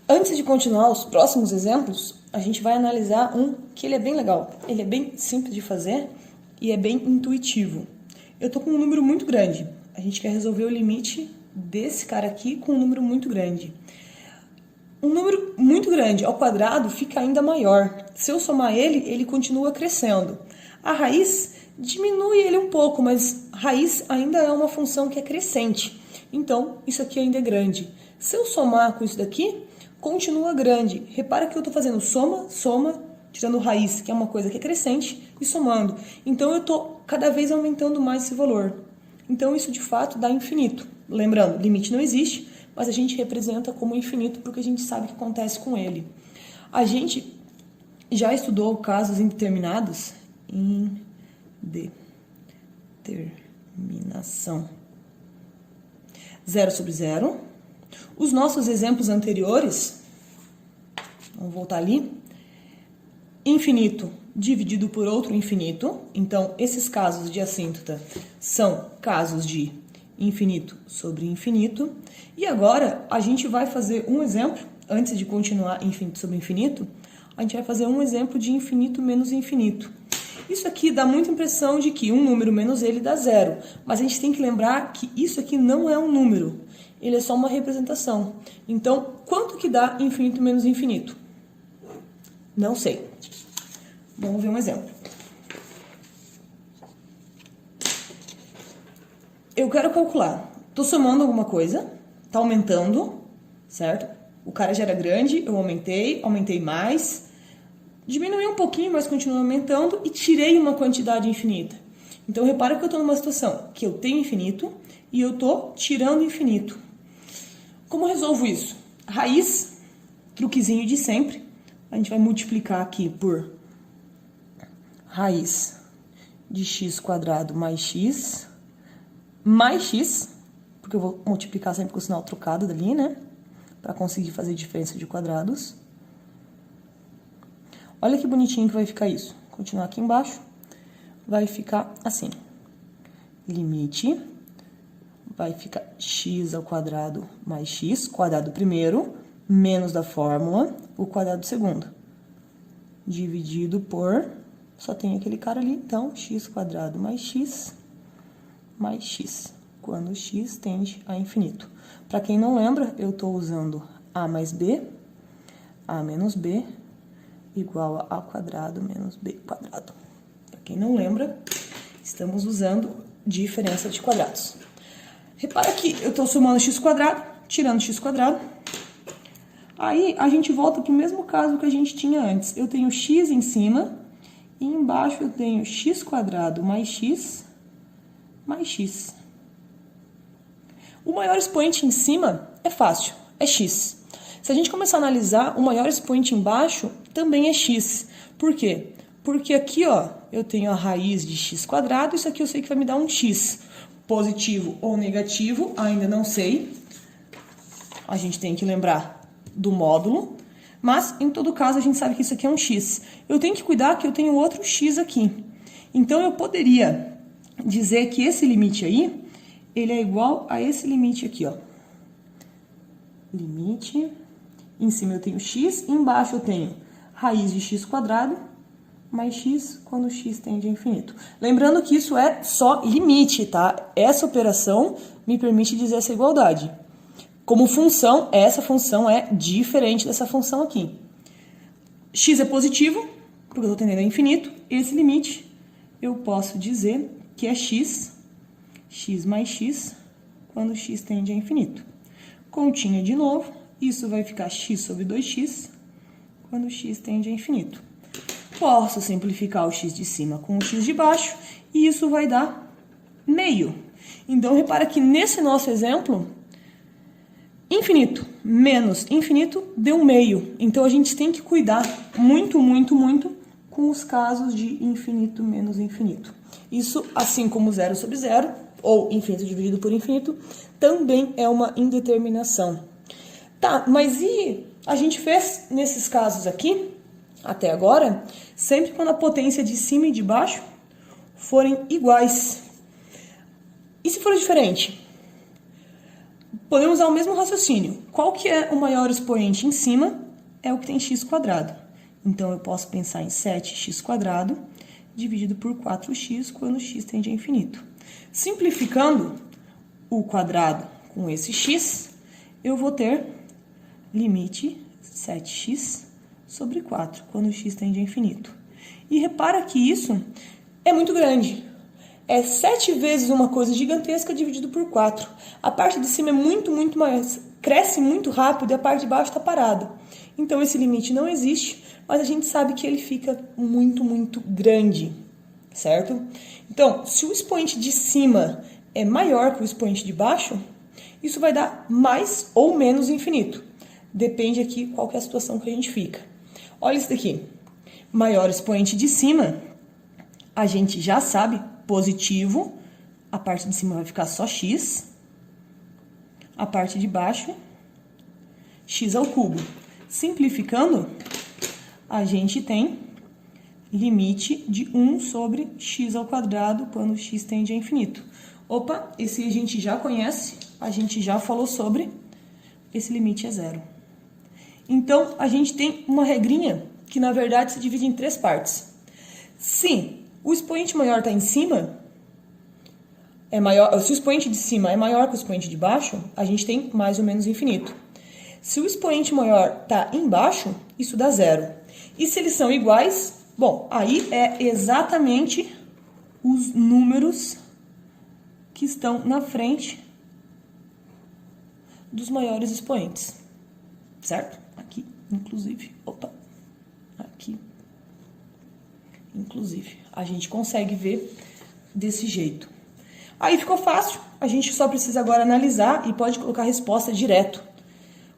Antes de continuar os próximos exemplos, a gente vai analisar um que ele é bem legal. Ele é bem simples de fazer e é bem intuitivo. Eu tô com um número muito grande. A gente quer resolver o limite desse cara aqui com um número muito grande. Um número muito grande ao quadrado fica ainda maior. Se eu somar ele, ele continua crescendo. A raiz diminui ele um pouco, mas raiz ainda é uma função que é crescente. Então, isso aqui ainda é grande. Se eu somar com isso daqui, continua grande. Repara que eu estou fazendo soma, tirando raiz, que é uma coisa que é crescente, e somando. Então, eu estou cada vez aumentando mais esse valor. Então, isso de fato dá infinito. Lembrando, limite não existe, mas a gente representa como infinito porque a gente sabe o que acontece com ele. A gente já estudou casos indeterminados em determinação. 0 sobre 0. Os nossos exemplos anteriores, vamos voltar ali, infinito dividido por outro infinito. Então, esses casos de assíntota são casos de infinito sobre infinito. E agora, a gente vai fazer um exemplo, antes de continuar infinito sobre infinito, a gente vai fazer um exemplo de infinito menos infinito. Isso aqui dá muita impressão de que um número menos ele dá zero, mas a gente tem que lembrar que isso aqui não é um número, ele é só uma representação. Então, quanto que dá infinito menos infinito? Não sei. Vamos ver um exemplo. Eu quero calcular. Estou somando alguma coisa, está aumentando, certo? O cara já era grande, eu aumentei mais, diminui um pouquinho, mas continua aumentando e tirei uma quantidade infinita. Então, repara que eu estou numa situação que eu tenho infinito e eu estou tirando infinito. Como eu resolvo isso? Raiz, truquezinho de sempre. A gente vai multiplicar aqui por raiz de x quadrado mais x, porque eu vou multiplicar sempre com o sinal trocado dali, né? Para conseguir fazer diferença de quadrados. Olha que bonitinho que vai ficar isso. Continuar aqui embaixo, vai ficar assim. Limite, vai ficar x ao quadrado mais x, quadrado primeiro, menos da fórmula, o quadrado segundo. Dividido por, só tem aquele cara ali, então, x quadrado mais x, quando x tende a infinito. Para quem não lembra, eu estou usando a mais b, a menos b, igual a quadrado menos b quadrado. Para quem não lembra, estamos usando diferença de quadrados. Repara que eu estou somando x quadrado, tirando x quadrado. Aí, a gente volta para o mesmo caso que a gente tinha antes. Eu tenho x em cima e embaixo eu tenho x quadrado mais x. O maior expoente em cima é fácil, é x. Se a gente começar a analisar, o maior expoente embaixo também é x. Por quê? Porque aqui, ó, eu tenho a raiz de x quadrado, isso aqui eu sei que vai me dar um x. Positivo ou negativo, ainda não sei. A gente tem que lembrar do módulo. Mas, em todo caso, a gente sabe que isso aqui é um x. Eu tenho que cuidar que eu tenho outro x aqui. Então, eu poderia dizer que esse limite aí, ele é igual a esse limite aqui, ó. Limite, em cima eu tenho x, embaixo eu tenho raiz de x quadrado mais x quando x tende a infinito. Lembrando que isso é só limite, tá? Essa operação me permite dizer essa igualdade. Como função, essa função é diferente dessa função aqui. X é positivo, porque eu estou tendendo a infinito. Esse limite eu posso dizer que é x mais x, quando x tende a infinito. Continha de novo, isso vai ficar x sobre 2x, quando x tende a infinito. Posso simplificar o x de cima com o x de baixo, e isso vai dar meio. Então, repara que nesse nosso exemplo, infinito menos infinito deu meio. Então, a gente tem que cuidar muito com os casos de infinito menos infinito. Isso, assim como 0 sobre 0, ou infinito dividido por infinito, também é uma indeterminação. Tá, mas e a gente fez nesses casos aqui, até agora, sempre quando a potência de cima e de baixo forem iguais. E se for diferente? Podemos usar o mesmo raciocínio. Qual que é o maior expoente em cima? É o que tem x quadrado. Então, eu posso pensar em 7x quadrado dividido por 4x quando x tende a infinito. Simplificando o quadrado com esse x, eu vou ter limite 7x sobre 4 quando x tende a infinito. E repara que isso é muito grande. É 7 vezes uma coisa gigantesca dividido por 4. A parte de cima é muito mais, cresce muito rápido e a parte de baixo está parada. Então, esse limite não existe, mas a gente sabe que ele fica muito grande, certo? Então, se o expoente de cima é maior que o expoente de baixo, isso vai dar mais ou menos infinito. Depende aqui qual que é a situação que a gente fica. Olha isso daqui. Maior expoente de cima, a gente já sabe, positivo, a parte de cima vai ficar só x, a parte de baixo, x ao cubo. Simplificando, a gente tem limite de 1 sobre x ao quadrado quando x tende a infinito. Opa, esse a gente já conhece, a gente já falou sobre, esse limite é zero. Então, a gente tem uma regrinha que, na verdade, se divide em 3 partes. Se o expoente maior está em cima, se o expoente de cima é maior que o expoente de baixo, a gente tem mais ou menos infinito. Se o expoente maior está embaixo, isso dá zero. E se eles são iguais, bom, aí é exatamente os números que estão na frente dos maiores expoentes, certo? Aqui, inclusive, aqui, inclusive, a gente consegue ver desse jeito. Aí ficou fácil, a gente só precisa agora analisar e pode colocar a resposta direto.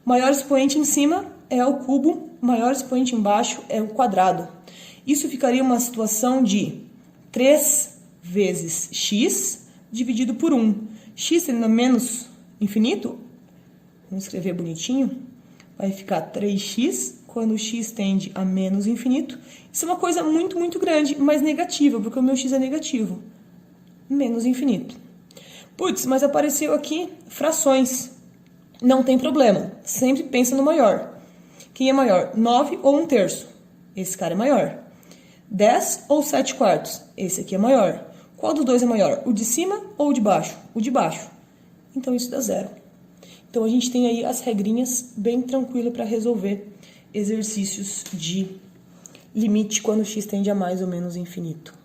O maior expoente em cima é o cubo, o maior expoente embaixo é o quadrado. Isso ficaria uma situação de 3 vezes x dividido por 1. X sendo menos infinito, vamos escrever bonitinho, vai ficar 3x quando o x tende a menos infinito. Isso é uma coisa muito grande, mas negativa, porque o meu x é negativo. Menos infinito. Putz, mas apareceu aqui frações. Não tem problema, sempre pensa no maior. Quem é maior, 9 ou 1/3? Esse cara é maior. 10 ou 7/4? Esse aqui é maior. Qual dos dois é maior, o de cima ou o de baixo? O de baixo. Então, isso dá zero. Então, a gente tem aí as regrinhas bem tranquilo para resolver exercícios de limite quando x tende a mais ou menos infinito.